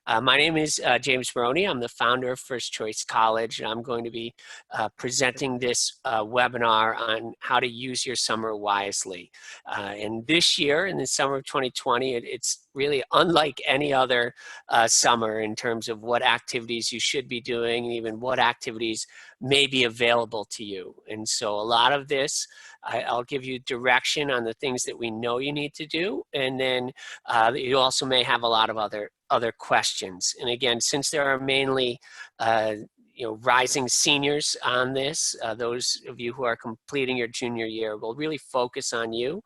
My name is James Maroney. I'm the founder of First Choice College, and I'm going to be presenting this webinar on how to use your summer wisely. And this year, in the summer of 2020, it's really unlike any other summer in terms of what activities you should be doing, and even what activities may be available to you. And so a lot of this, I'll give you direction on the things that we know you need to do, and then you also may have a lot of other questions. And again, since there are mainly rising seniors on this, those of you who are completing your junior year, will really focus on you.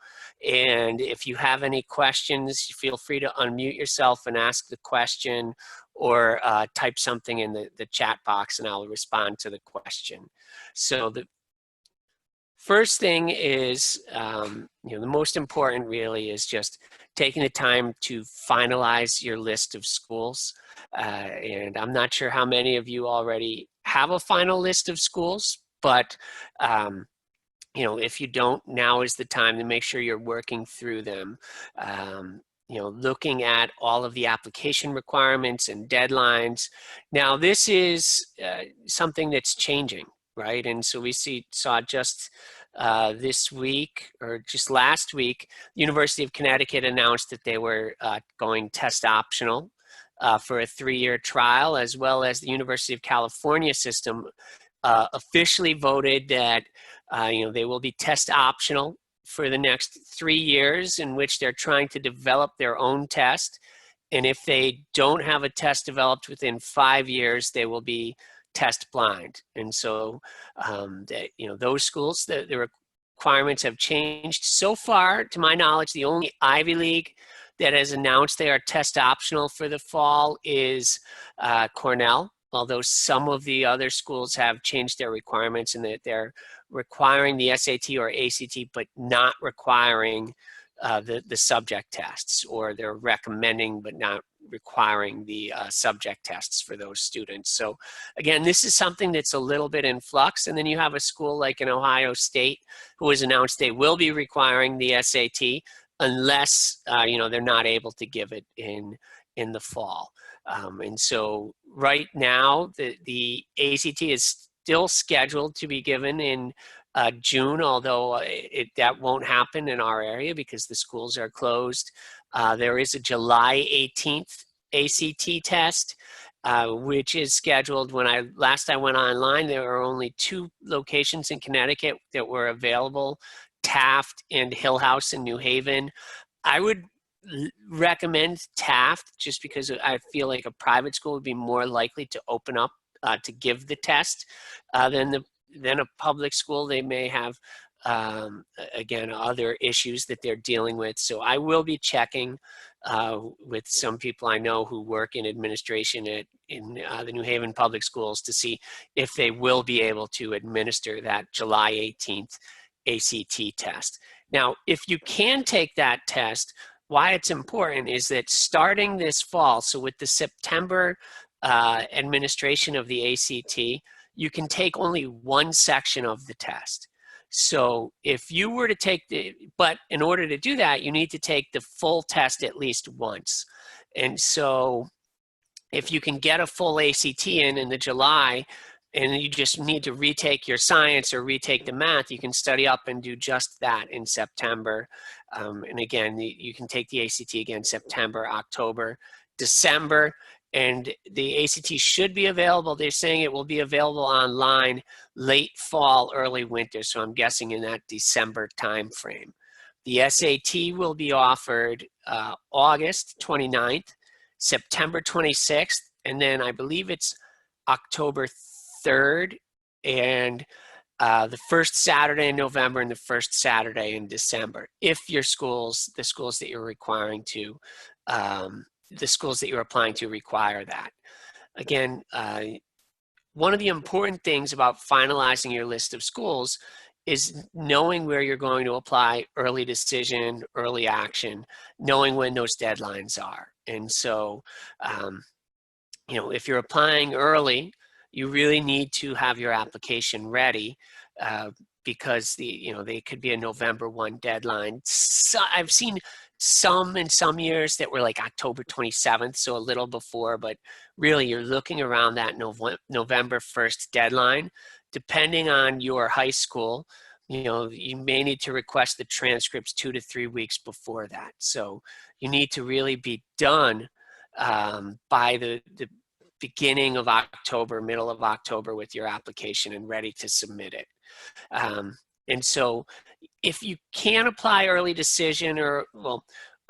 And if you have any questions, feel free to unmute yourself and ask the question, or type something in the chat box and I'll respond to the question. So the first thing is, the most important really is just taking the time to finalize your list of schools. And I'm not sure how many of you already have a final list of schools, but if you don't, now is the time to make sure you're working through them. Looking at all of the application requirements and deadlines. Now, this is something that's changing, right? And so we saw just this week, or just last week, the University of Connecticut announced that they were going test optional for a 3-year trial, as well as the University of California system officially voted that they will be test optional for the next 3 years, in which they're trying to develop their own test. And if they don't have a test developed within 5 years, they will be test blind. And so those schools, the requirements have changed. So far, to my knowledge, the only Ivy League that has announced they are test optional for the fall is Cornell, although some of the other schools have changed their requirements in that they're requiring the SAT or ACT, but not requiring the subject tests, or they're recommending but not requiring the subject tests for those students. So again, this is something that's a little bit in flux. And then you have a school like in Ohio State who has announced they will be requiring the SAT unless they're not able to give it in the fall. And so right now the ACT is still scheduled to be given in June, although that won't happen in our area because the schools are closed. There is a July 18th ACT test, which is scheduled. When last I went online, there were only 2 locations in Connecticut that were available, Taft and Hill House in New Haven. I would recommend Taft just because I feel like a private school would be more likely to open up to give the test than a public school. They may have, again, other issues that they're dealing with. So I will be checking with some people I know who work in administration in the New Haven public schools to see if they will be able to administer that July 18th ACT test. Now, if you can take that test, why it's important is that starting this fall, so with the September administration of the ACT, you can take only one section of the test. So if you were to but in order to do that, you need to take the full test at least once. And so if you can get a full ACT in the July, and you just need to retake your science or retake the math, you can study up and do just that in September. And again, you can take the ACT again September, October, December, and the ACT should be available. They're saying it will be available online late fall, early winter, so I'm guessing in that December timeframe. The SAT will be offered August 29th, September 26th, and then I believe it's October 3rd, and the first Saturday in November and the first Saturday in December, if the schools that you're requiring to, the schools that you're applying to require that. Again, one of the important things about finalizing your list of schools is knowing where you're going to apply, early decision, early action, knowing when those deadlines are. And so, if you're applying early, you really need to have your application ready because they could be a November 1 deadline. So I've seen some in some years that were like October 27th, so a little before, but really you're looking around that November 1st deadline. Depending on your high school, you may need to request the transcripts 2 to 3 weeks before that. So you need to really be done by the beginning of October, middle of October with your application and ready to submit it. And so if you can apply early decision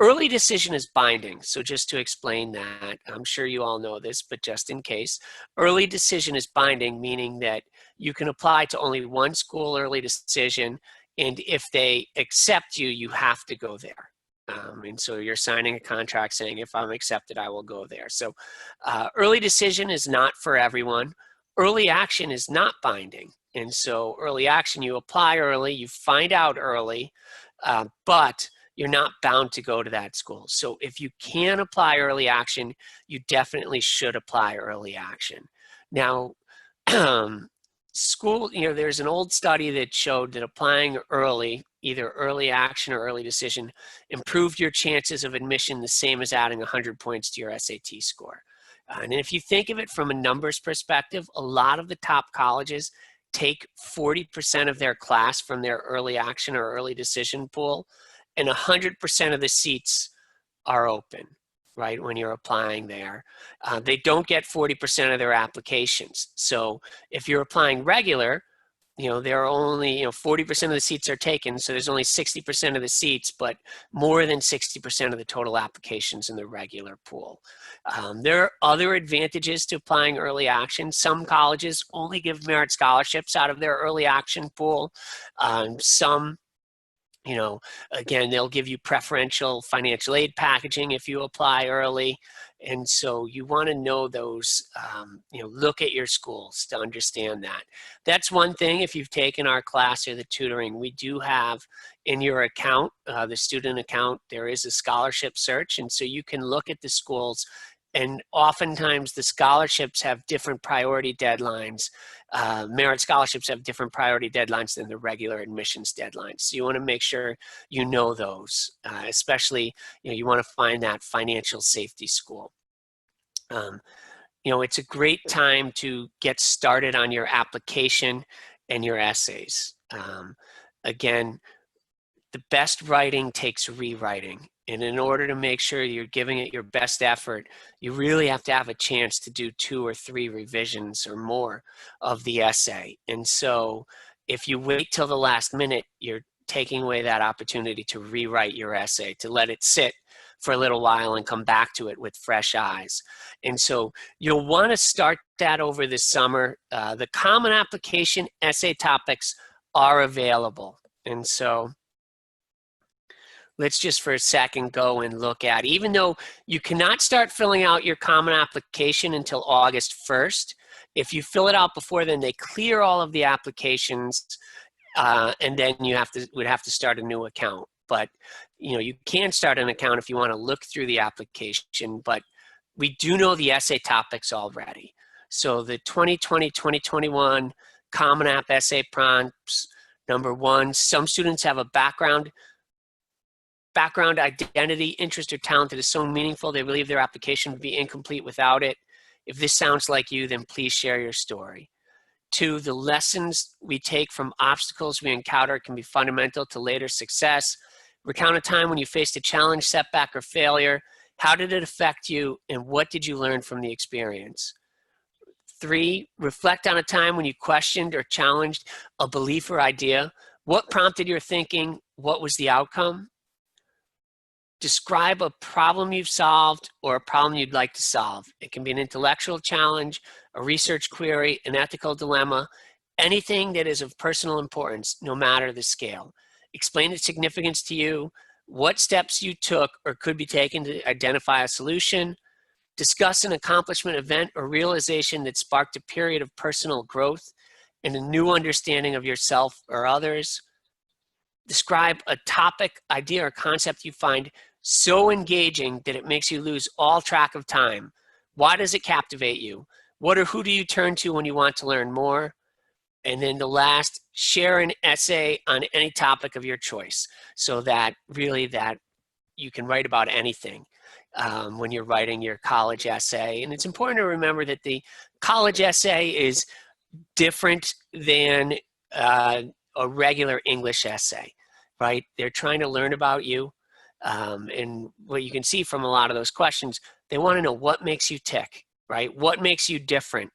early decision is binding. So just to explain that, I'm sure you all know this, but just in case, early decision is binding, meaning that you can apply to only one school early decision, and if they accept you, you have to go there. And so you're signing a contract saying, if I'm accepted, I will go there. So early decision is not for everyone. Early action is not binding. And so early action, you apply early, you find out early, but you're not bound to go to that school. So if you can apply early action, you definitely should apply early action. Now, school, there's an old study that showed that applying early, either early action or early decision, improved your chances of admission the same as adding 100 points to your SAT score. And if you think of it from a numbers perspective, a lot of the top colleges take 40% of their class from their early action or early decision pool, and 100% of the seats are open, right, when you're applying there. They don't get 40% of their applications. So if you're applying regular, there are only, 40% of the seats are taken, so there's only 60% of the seats, but more than 60% of the total applications in the regular pool. There are other advantages to applying early action. Some colleges only give merit scholarships out of their early action pool. Some, again, they'll give you preferential financial aid packaging if you apply early. And so you want to know those, look at your schools to understand that. That's one thing. If you've taken our class or the tutoring, we do have in your account, the student account, there is a scholarship search. And so you can look at the schools, and oftentimes the scholarships have different priority deadlines. Merit scholarships have different priority deadlines than the regular admissions deadlines. So you want to make sure you know those, especially, you want to find that financial safety school. It's a great time to get started on your application and your essays. Again, the best writing takes rewriting. And in order to make sure you're giving it your best effort, you really have to have a chance to do 2 or 3 revisions or more of the essay. And so if you wait till the last minute, you're taking away that opportunity to rewrite your essay, to let it sit for a little while and come back to it with fresh eyes. And so you'll want to start that over this summer. The common application essay topics are available. And so let's just for a second go and look at, even though you cannot start filling out your common application until August 1st, if you fill it out before then, they clear all of the applications, and then you would have to start a new account. But you can start an account if you want to look through the application, but we do know the essay topics already. So the 2020-2021 Common App essay prompts, number 1, some students have a background, identity, interest, or talent that is so meaningful they believe their application would be incomplete without it. If this sounds like you, then please share your story. 2, the lessons we take from obstacles we encounter can be fundamental to later success. Recount a time when you faced a challenge, setback, or failure. How did it affect you, and what did you learn from the experience? 3, reflect on a time when you questioned or challenged a belief or idea. What prompted your thinking? What was the outcome? Describe a problem you've solved or a problem you'd like to solve. It can be an intellectual challenge, a research query, an ethical dilemma, anything that is of personal importance, no matter the scale. Explain its significance to you, what steps you took or could be taken to identify a solution. Discuss an accomplishment, event, or realization that sparked a period of personal growth and a new understanding of yourself or others. Describe a topic, idea, or concept you find so engaging that it makes you lose all track of time. Why does it captivate you? What or who do you turn to when you want to learn more? And then the last, share an essay on any topic of your choice, so that really that you can write about anything when you're writing your college essay. And it's important to remember that the college essay is different than a regular English essay, right? They're trying to learn about you. And what you can see from a lot of those questions, they want to know what makes you tick, right? What makes you different?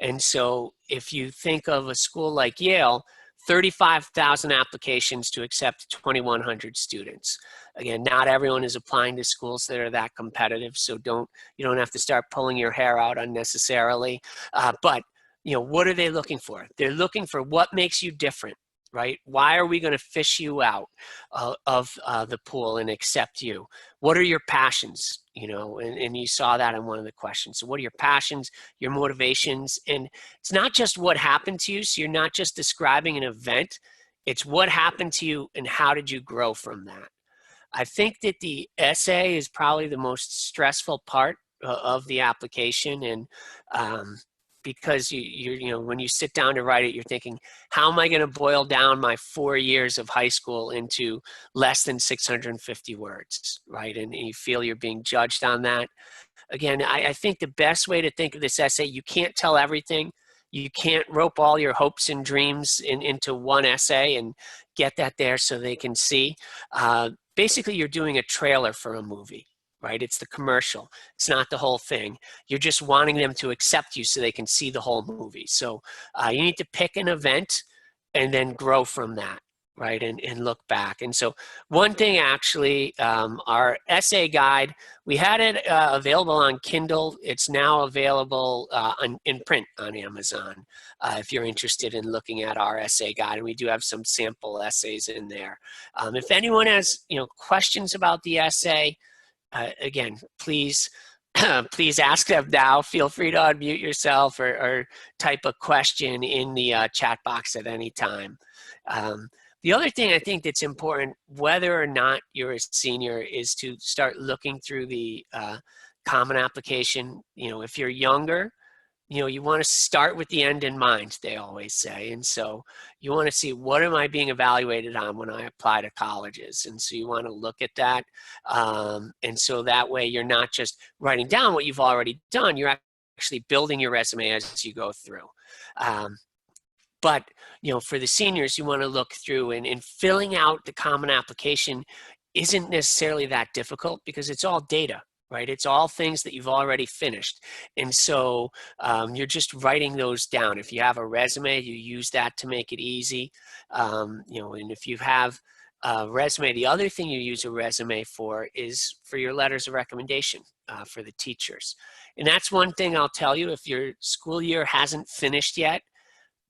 And so if you think of a school like Yale, 35,000 applications to accept 2,100 students. Again, not everyone is applying to schools that are that competitive, so you don't have to start pulling your hair out unnecessarily. But what are they looking for? They're looking for what makes you different, right? Why are we going to fish you out of the pool and accept you? What are your passions? And you saw that in one of the questions. So what are your passions, your motivations? And it's not just what happened to you. So you're not just describing an event. It's what happened to you and how did you grow from that? I think that the essay is probably the most stressful part of the application. And because when you sit down to write it, you're thinking, how am I going to boil down my 4 years of high school into less than 650 words, right? And you feel you're being judged on that. Again, I think the best way to think of this essay, you can't tell everything. You can't rope all your hopes and dreams into one essay and get that there so they can see. Basically, you're doing a trailer for a movie, right? It's the commercial. It's not the whole thing. You're just wanting them to accept you so they can see the whole movie. So you need to pick an event and then grow from that, right? And look back. And so one thing actually, our essay guide, we had it available on Kindle. It's now available in print on Amazon if you're interested in looking at our essay guide. And we do have some sample essays in there. If anyone has questions about the essay, again, please ask them now. Feel free to unmute yourself or type a question in the chat box at any time. The other thing I think that's important, whether or not you're a senior, is to start looking through the Common Application. If you're younger, you want to start with the end in mind, they always say. And so you want to see, what am I being evaluated on when I apply to colleges? And so you want to look at that. And so that way you're not just writing down what you've already done, you're actually building your resume as you go through. But for the seniors, you want to look through and filling out the Common Application isn't necessarily that difficult because it's all data, right? It's all things that you've already finished. And so you're just writing those down. If you have a resume, you use that to make it easy. And if you have a resume, the other thing you use a resume for is for your letters of recommendation for the teachers. And that's one thing I'll tell you, if your school year hasn't finished yet,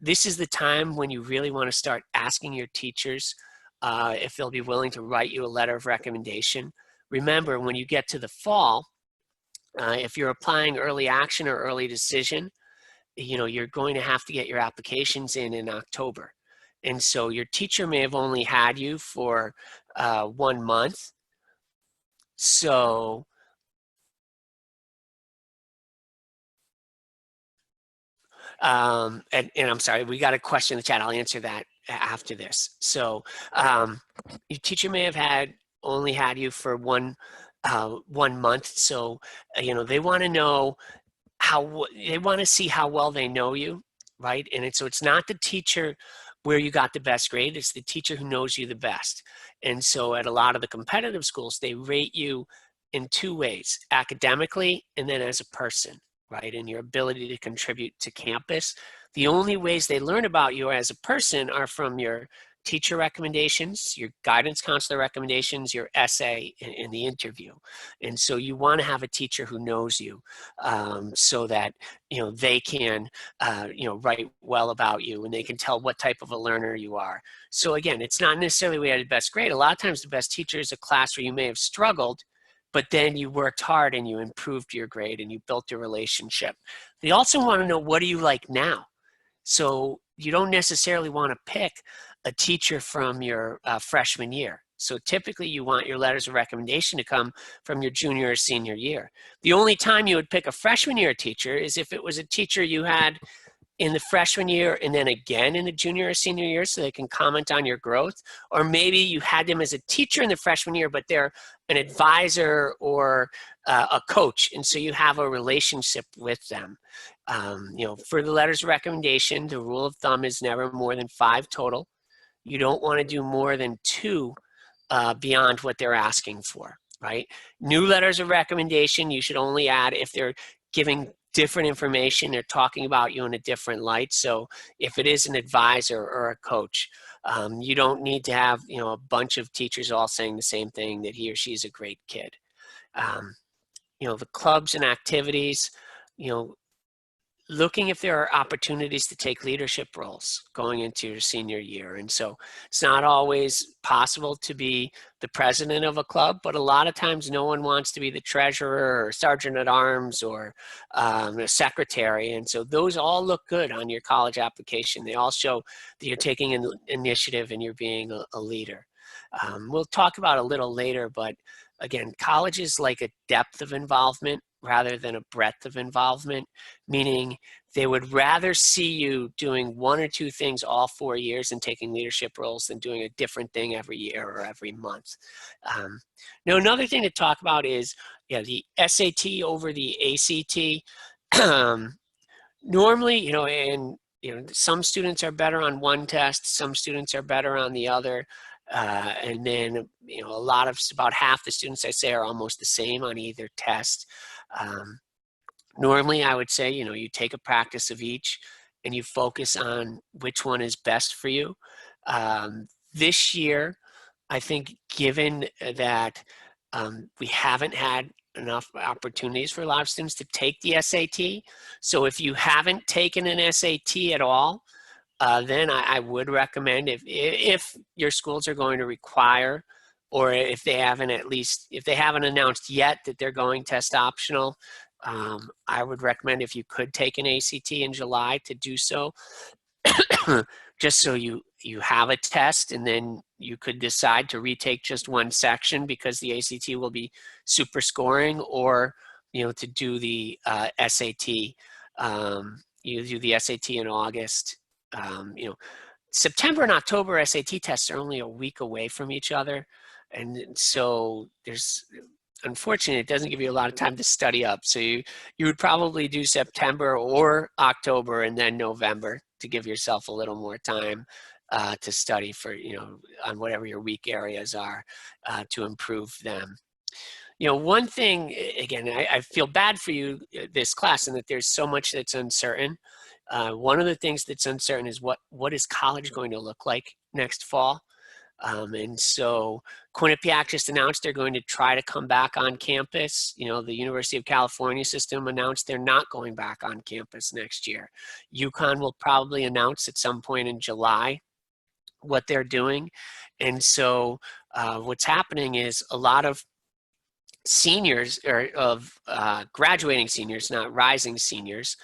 this is the time when you really want to start asking your teachers if they'll be willing to write you a letter of recommendation. Remember, when you get to the fall, if you're applying early action or early decision, you're going to have to get your applications in October. And so your teacher may have only had you for 1 month. So and I'm sorry, we got a question in the chat. I'll answer that after this. So your teacher may have only had you for 1 month. So they want to know they want to see how well they know you, right? And so it's not the teacher where you got the best grade, it's the teacher who knows you the best. And so at a lot of the competitive schools, they rate you in 2 ways: academically and then as a person, right? And your ability to contribute to campus. The only ways they learn about you as a person are from your teacher recommendations, your guidance counselor recommendations, your essay, and the interview. And so you want to have a teacher who knows you so that they can write well about you and they can tell what type of a learner you are. So again, it's not necessarily we had the best grade. A lot of times the best teacher is a class where you may have struggled, but then you worked hard and you improved your grade and you built your relationship. They also want to know, what do you like now? So you don't necessarily want to pick a teacher from your freshman year. So typically you want your letters of recommendation to come from your junior or senior year. The only time you would pick a freshman year teacher is if it was a teacher you had in the freshman year and then again in the junior or senior year so they can comment on your growth. Or maybe you had them as a teacher in the freshman year, but they're an advisor or a coach, and so you have a relationship with them. For the letters of recommendation, the rule of thumb is never more than 5 total. You don't want to do more than 2 beyond what they're asking for, right? New letters of recommendation, you should only add if they're giving different information, they're talking about you in a different light. So if it is an advisor or a coach, you don't need to have a bunch of teachers all saying the same thing, that he or she is a great kid. The clubs and activities, looking if there are opportunities to take leadership roles going into your senior year. And so it's not always possible to be the president of a club, but a lot of times no one wants to be the treasurer or sergeant at arms or a secretary. And so those all look good on your college application. They all show that you're taking an initiative and you're being a leader. We'll talk about a little later, but again, college is like a depth of involvement rather than a breadth of involvement, meaning they would rather see you doing 1 or 2 things all 4 years and taking leadership roles than doing a different thing every year or every month. Now, another thing to talk about is the SAT over the ACT. Normally, some students are better on one test, some students are better on the other. And then, about half the students I say are almost the same on either test. Normally, I would say, you take a practice of each and you focus on which one is best for you. This year, I think given that we haven't had enough opportunities for a lot of students to take the SAT, so if you haven't taken an SAT at all, then I would recommend if your schools are going to require, or if they haven't announced yet that they're going test optional, I would recommend, if you could take an ACT in July, to do so, just so you have a test, and then you could decide to retake just one section because the ACT will be super scoring, or to do the SAT. You do the SAT in August. September and October SAT tests are only a week away from each other. And so unfortunately, it doesn't give you a lot of time to study up. So you would probably do September or October and then November to give yourself a little more time to study for, on whatever your weak areas are, to improve them. One thing, again, I feel bad for you, this class, and that there's so much that's uncertain. One of the things that's uncertain is what is college going to look like next fall. And so Quinnipiac just announced they're going to try to come back on campus. The University of California system announced they're not going back on campus next year. UConn will probably announce at some point in July what they're doing. And so what's happening is a lot of seniors, or of graduating seniors, not rising seniors,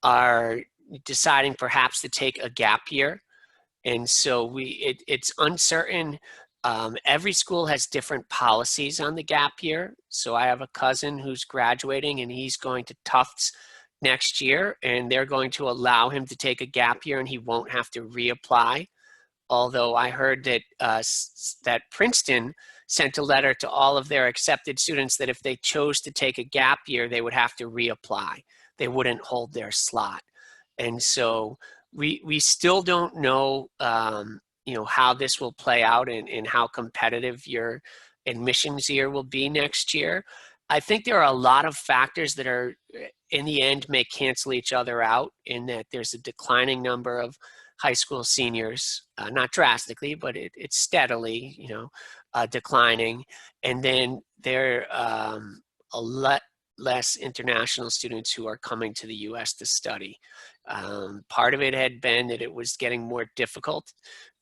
are deciding perhaps to take a gap year. And so it's uncertain. Every school has different policies on the gap year. So I have a cousin who's graduating and he's going to Tufts next year, and they're going to allow him to take a gap year and he won't have to reapply. Although I heard that that Princeton sent a letter to all of their accepted students that if they chose to take a gap year, they would have to reapply. They wouldn't hold their slot. And so we still don't know, how this will play out and how competitive your admissions year will be next year. I think there are a lot of factors that are, in the end, may cancel each other out, in that there's a declining number of high school seniors, not drastically, but it's steadily, declining. And then there are a lot less international students who are coming to the U.S. to study. Part of it had been that it was getting more difficult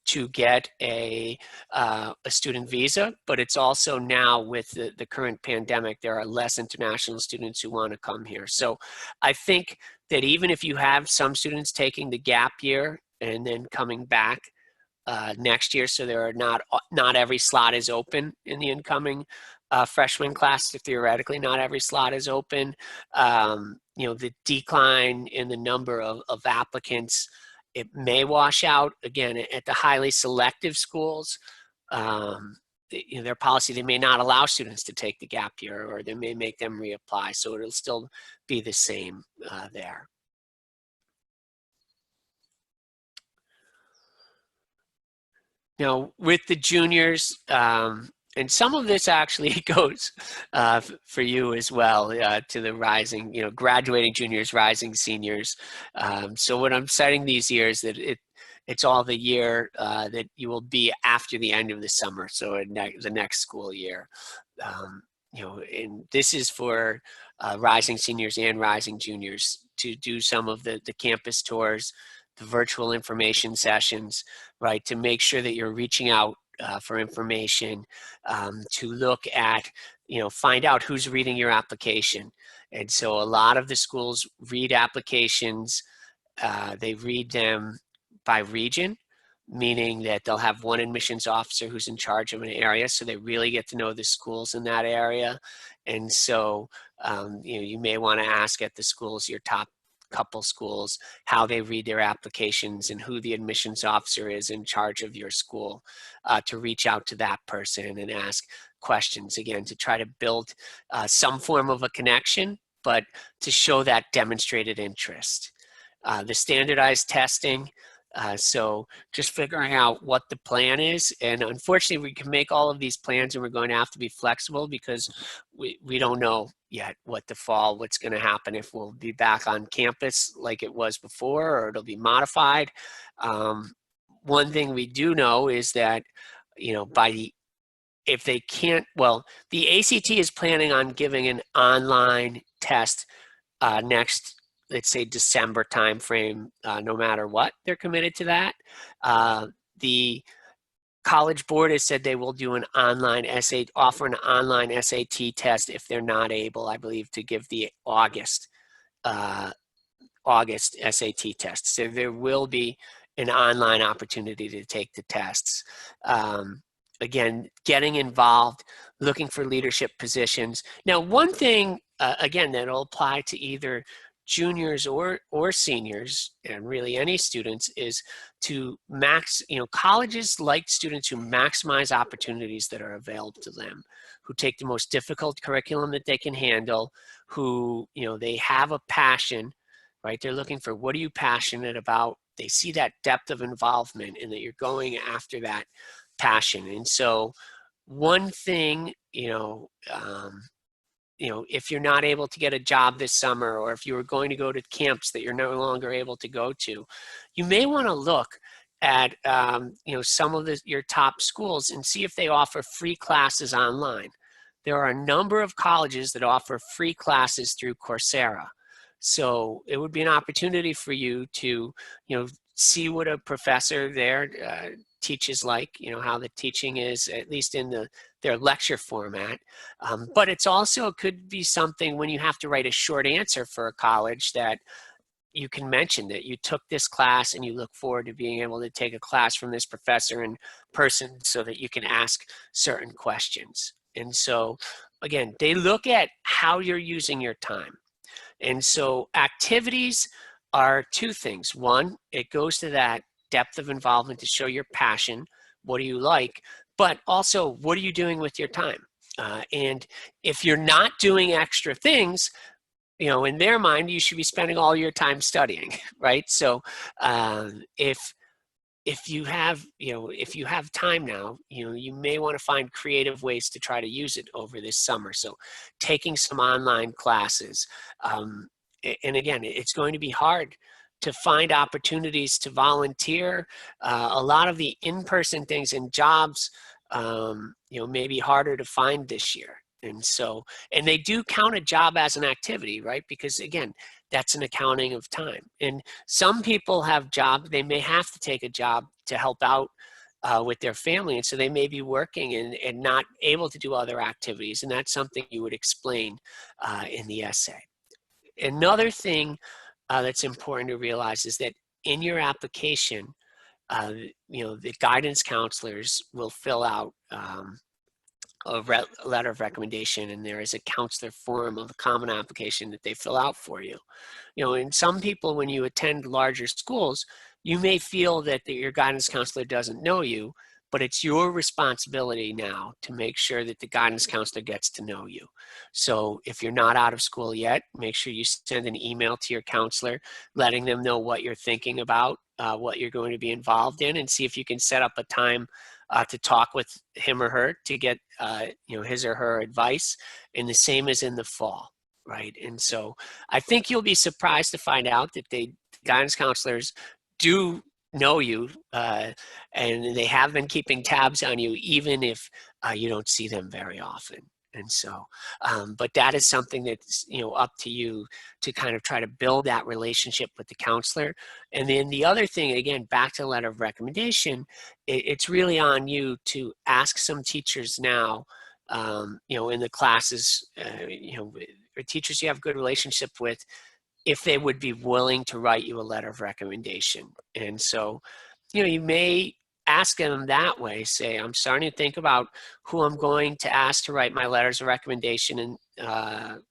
to get a student visa, but it's also now, with the current pandemic, there are less international students who want to come here. So I think that even if you have some students taking the gap year and then coming back next year, so there are not every slot is open in the incoming freshman class. Theoretically, not every slot is open. the decline in the number of applicants, it may wash out again at the highly selective schools. Their policy, they may not allow students to take the gap year, or they may make them reapply. So it'll still be the same there. Now, with the juniors, and some of this actually goes for you as well, to the rising, graduating juniors, rising seniors. So when I'm setting these years, that it's all the year that you will be after the end of the summer, so the next school year. And this is for rising seniors and rising juniors to do some of the campus tours, the virtual information sessions, right, to make sure that you're reaching out for information, to look at, find out who's reading your application. And so a lot of the schools read applications, they read them by region, meaning that they'll have one admissions officer who's in charge of an area, so they really get to know the schools in that area. And so you may want to ask at the schools, your top couple schools, how they read their applications and who the admissions officer is in charge of your school, to reach out to that person and ask questions, again, to try to build some form of a connection, but to show that demonstrated interest. The standardized testing, so just figuring out what the plan is. And unfortunately, we can make all of these plans, and we're going to have to be flexible because we don't know yet what's going to happen, if we'll be back on campus like it was before, or it'll be modified. One thing we do know is that, if they can't, well, the ACT is planning on giving an online test next, let's say, December timeframe. No matter what, they're committed to that. The College Board has said they will do an online offer an online SAT test if they're not able, I believe, to give the August SAT test. So there will be an online opportunity to take the tests. Again, getting involved, looking for leadership positions. Now, one thing, again, that'll apply to either juniors or seniors, and really any students, is to colleges like students who maximize opportunities that are available to them, who take the most difficult curriculum that they can handle, who, they have a passion, right? They're looking for, what are you passionate about? They see that depth of involvement and that you're going after that passion. And so one thing, if you're not able to get a job this summer, or if you were going to go to camps that you're no longer able to go to, you may want to look at some of your top schools and see if they offer free classes online. There are a number of colleges that offer free classes through Coursera. So it would be an opportunity for you to see what a professor there teaches, like, how the teaching is, at least in their lecture format. But it's also could be something when you have to write a short answer for a college, that you can mention that you took this class and you look forward to being able to take a class from this professor in person, so that you can ask certain questions. And so again, they look at how you're using your time. And so activities are two things. One, it goes to that depth of involvement to show your passion. What do you like? But also, what are you doing with your time? And if you're not doing extra things, in their mind, you should be spending all your time studying, right? So if you have time now, you may want to find creative ways to try to use it over this summer. So taking some online classes, and again, it's going to be hard to find opportunities to volunteer. A lot of the in-person things and jobs, may be harder to find this year. And they do count a job as an activity, right? Because again, that's an accounting of time. And some people have jobs, they may have to take a job to help out with their family. And so they may be working and not able to do other activities. And that's something you would explain in the essay. Another thing that's important to realize is that in your application, the guidance counselors will fill out letter of recommendation, and there is a counselor form of a common application that they fill out for you. You know, and some people, when you attend larger schools, you may feel that your guidance counselor doesn't know you, but it's your responsibility now to make sure that the guidance counselor gets to know you. So if you're not out of school yet, make sure you send an email to your counselor, letting them know what you're thinking about, what you're going to be involved in, and see if you can set up a time to talk with him or her to get you know, his or her advice. And the same as in the fall, right? And so I think you'll be surprised to find out that guidance counselors do know you, and they have been keeping tabs on you, even if you don't see them very often. And so, but that is something that's, you know, up to you to kind of try to build that relationship with the counselor. And then the other thing, again, back to letter of recommendation, it's really on you to ask some teachers now, you know, in the classes, you know, or teachers you have good relationship with, if they would be willing to write you a letter of recommendation. And so, you know, you may ask them that way, say, I'm starting to think about who I'm going to ask to write my letters of recommendation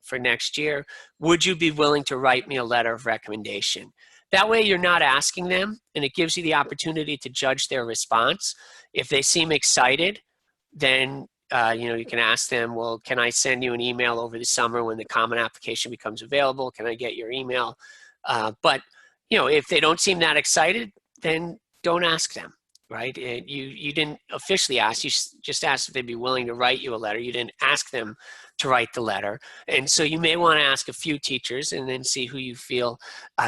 for next year. Would you be willing to write me a letter of recommendation? That way you're not asking them, and it gives you the opportunity to judge their response. If they seem excited, then you know, you can ask them, well, can I send you an email over the summer when the common application becomes available? Can I get your email? But, you know, if they don't seem that excited, then don't ask them, right? You didn't officially ask, you just asked if they'd be willing to write you a letter. You didn't ask them to write the letter. And so you may want to ask a few teachers and then see who you feel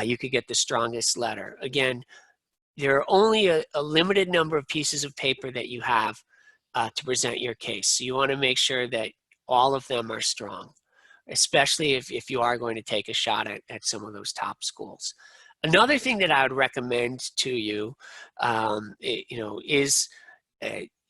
you could get the strongest letter. Again, there are only a limited number of pieces of paper that you have to present your case. So you want to make sure that all of them are strong, especially if you are going to take a shot at some of those top schools. Another thing that I would recommend to you, you know, is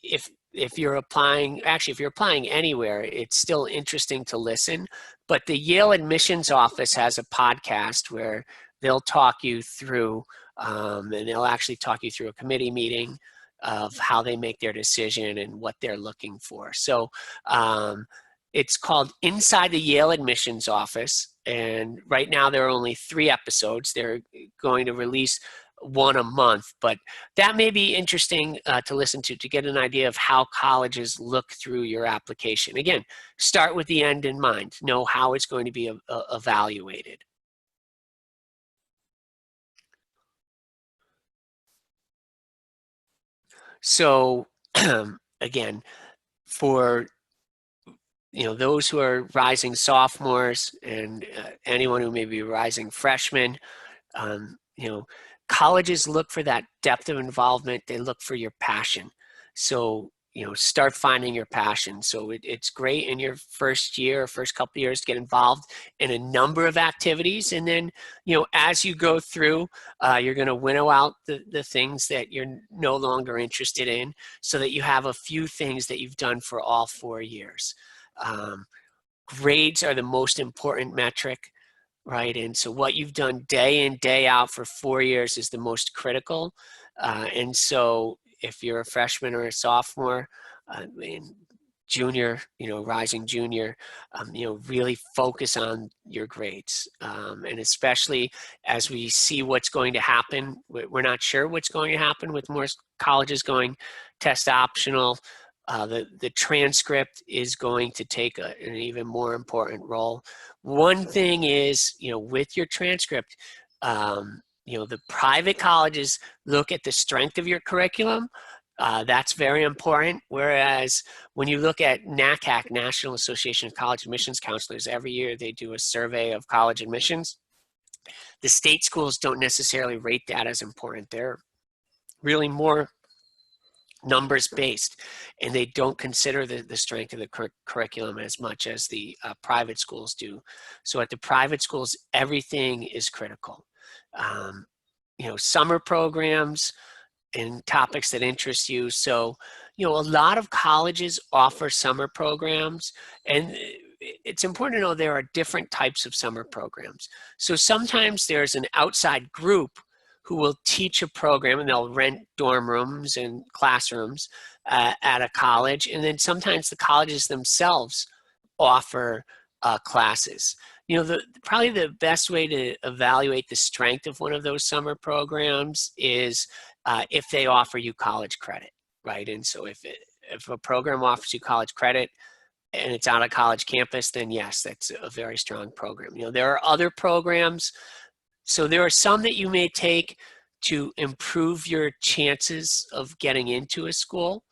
if you're applying, actually, if you're applying anywhere, it's still interesting to listen. But the Yale admissions office has a podcast where they'll talk you through, and they'll actually talk you through a committee meeting of how they make their decision and what they're looking for. So it's called Inside the Yale Admissions Office. And right now there are only 3 episodes. They're going to release one a month, but that may be interesting to listen to get an idea of how colleges look through your application. Again, start with the end in mind. Know how it's going to be evaluated. So again, for those who are rising sophomores and anyone who may be rising freshmen, colleges look for that depth of involvement. They look for your passion. So start finding your passion. So it's great in your first year, first couple of years, to get involved in a number of activities. And then, as you go through, you're going to winnow out the things that you're no longer interested in so that you have a few things that you've done for all 4 years. Grades are the most important metric, right? And so what you've done day in, day out for 4 years is the most critical. And so if you're a freshman or a sophomore, junior, rising junior, really focus on your grades. And especially as we see what's going to happen, we're not sure what's going to happen with more colleges going test optional. The transcript is going to take an even more important role. One thing is, with your transcript, the private colleges look at the strength of your curriculum. That's very important. Whereas when you look at NACAC, National Association of College Admissions Counselors, every year they do a survey of college admissions. The state schools don't necessarily rate that as important. They're really more numbers based, and they don't consider the strength of the curriculum as much as the private schools do. So at the private schools, everything is critical. Summer programs and topics that interest you. So, a lot of colleges offer summer programs, and it's important to know there are different types of summer programs. So sometimes there's an outside group who will teach a program, and they'll rent dorm rooms and classrooms at a college. And then sometimes the colleges themselves offer classes. You know, probably the best way to evaluate the strength of one of those summer programs is if they offer you college credit, right? And so if a program offers you college credit and it's on a college campus, then yes, that's a very strong program. You know, there are other programs. So there are some that you may take to improve your chances of getting into a school.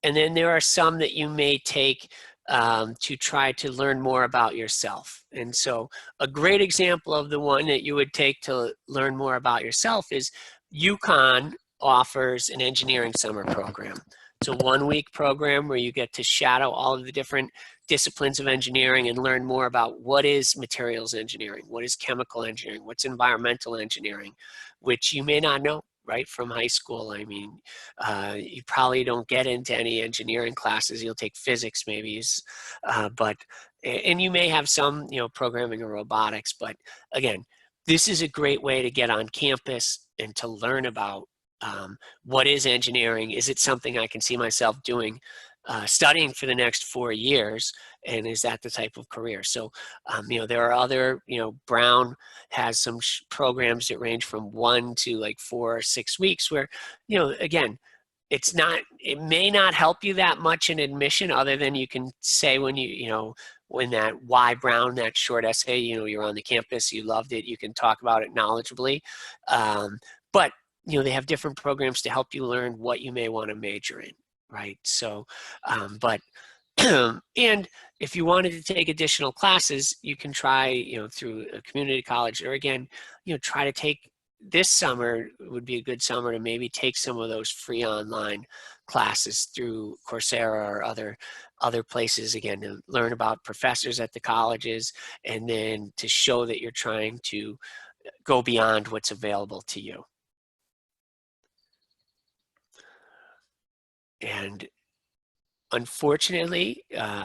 And then there are some that you may take to try to learn more about yourself. And so a great example of the one that you would take to learn more about yourself is UConn offers an engineering summer program. It's a 1-week program where you get to shadow all of the different disciplines of engineering and learn more about what is materials engineering, what is chemical engineering, what's environmental engineering, which you may not know right from high school. I mean, you probably don't get into any engineering classes. You'll take physics maybe, and you may have some, you know, programming or robotics. But again, this is a great way to get on campus and to learn about what is engineering. Is it something I can see myself doing, studying for the next 4 years, and is that the type of career? So, you know, there are other, you know, Brown has some programs that range from 1 to like 4 or 6 weeks where, you know, again, it may not help you that much in admission other than you can say when you know, when that why Brown, that short essay, you know, you're on the campus, you loved it, you can talk about it knowledgeably. But, you know, they have different programs to help you learn what you may want to major in, right? So, but and if you wanted to take additional classes, you can try, you know, through a community college, or again, you know, try to take this summer would be a good summer to maybe take some of those free online classes through Coursera or other places, again, to learn about professors at the colleges, and then to show that you're trying to go beyond what's available to you. And unfortunately,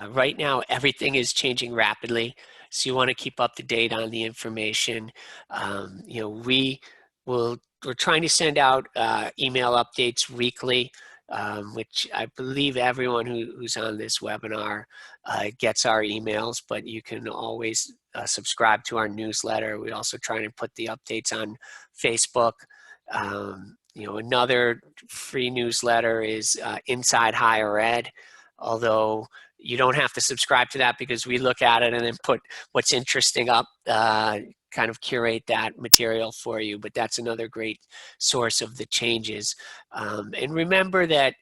right now, everything is changing rapidly. So you want to keep up to date on the information. You know, we're trying to send out email updates weekly, which I believe everyone who's on this webinar gets our emails, but you can always subscribe to our newsletter. We also try to put the updates on Facebook. You know, another free newsletter is Inside Higher Ed, although you don't have to subscribe to that because we look at it and then put what's interesting up, kind of curate that material for you. But that's another great source of the changes. And remember that,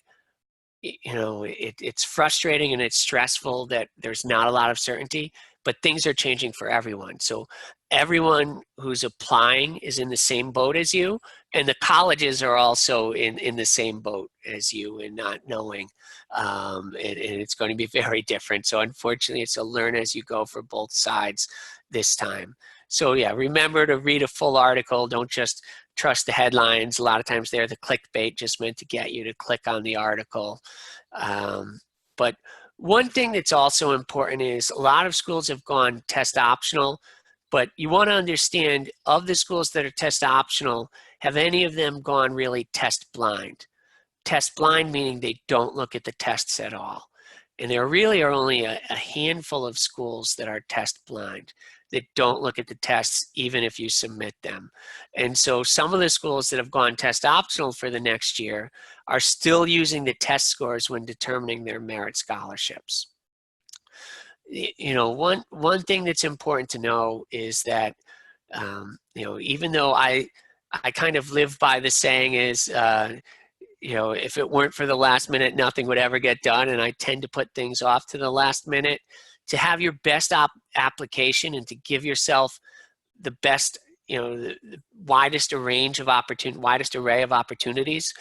you know, it's frustrating and it's stressful that there's not a lot of certainty, but things are changing for everyone. So everyone who's applying is in the same boat as you, and the colleges are also in the same boat as you in not knowing. And it's going to be very different. So unfortunately, it's a learn as you go for both sides this time. So yeah, remember to read a full article. Don't just trust the headlines. A lot of times they're the clickbait just meant to get you to click on the article. But one thing that's also important is a lot of schools have gone test optional, but you want to understand, of the schools that are test optional, have any of them gone really test blind? Test blind meaning they don't look at the tests at all. And there really are only a handful of schools that are test blind, that don't look at the tests even if you submit them. And so some of the schools that have gone test optional for the next year are still using the test scores when determining their merit scholarships. You know, one thing that's important to know is that, you know, even though I kind of live by the saying is, you know, if it weren't for the last minute, nothing would ever get done. And I tend to put things off to the last minute. To have your best application and to give yourself the best, you know, the widest range of widest array of opportunities,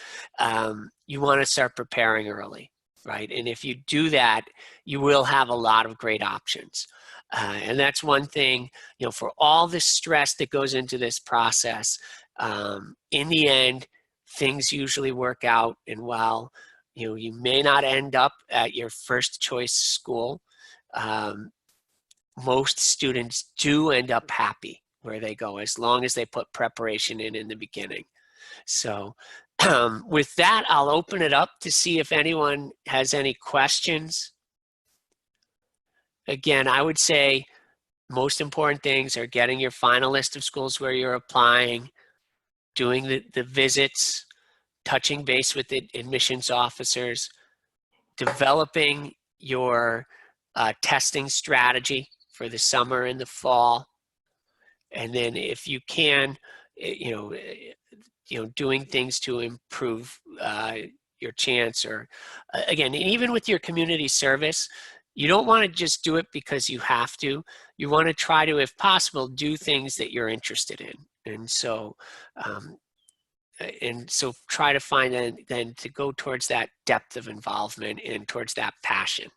you want to start preparing early, right? And if you do that, you will have a lot of great options. And that's one thing, you know, for all the stress that goes into this process, in the end, things usually work out. And while, you know, you may not end up at your first choice school, most students do end up happy where they go, as long as they put preparation in the beginning. So with that, I'll open it up to see if anyone has any questions. Again, I would say most important things are getting your final list of schools where you're applying, doing the visits, touching base with the admissions officers, developing your testing strategy for the summer and the fall. And then if you can, doing things to improve your chance, or again, even with your community service, you don't want to just do it because you have to. You want to try to, if possible, do things that you're interested in. And so try to find then to go towards that depth of involvement and towards that passion.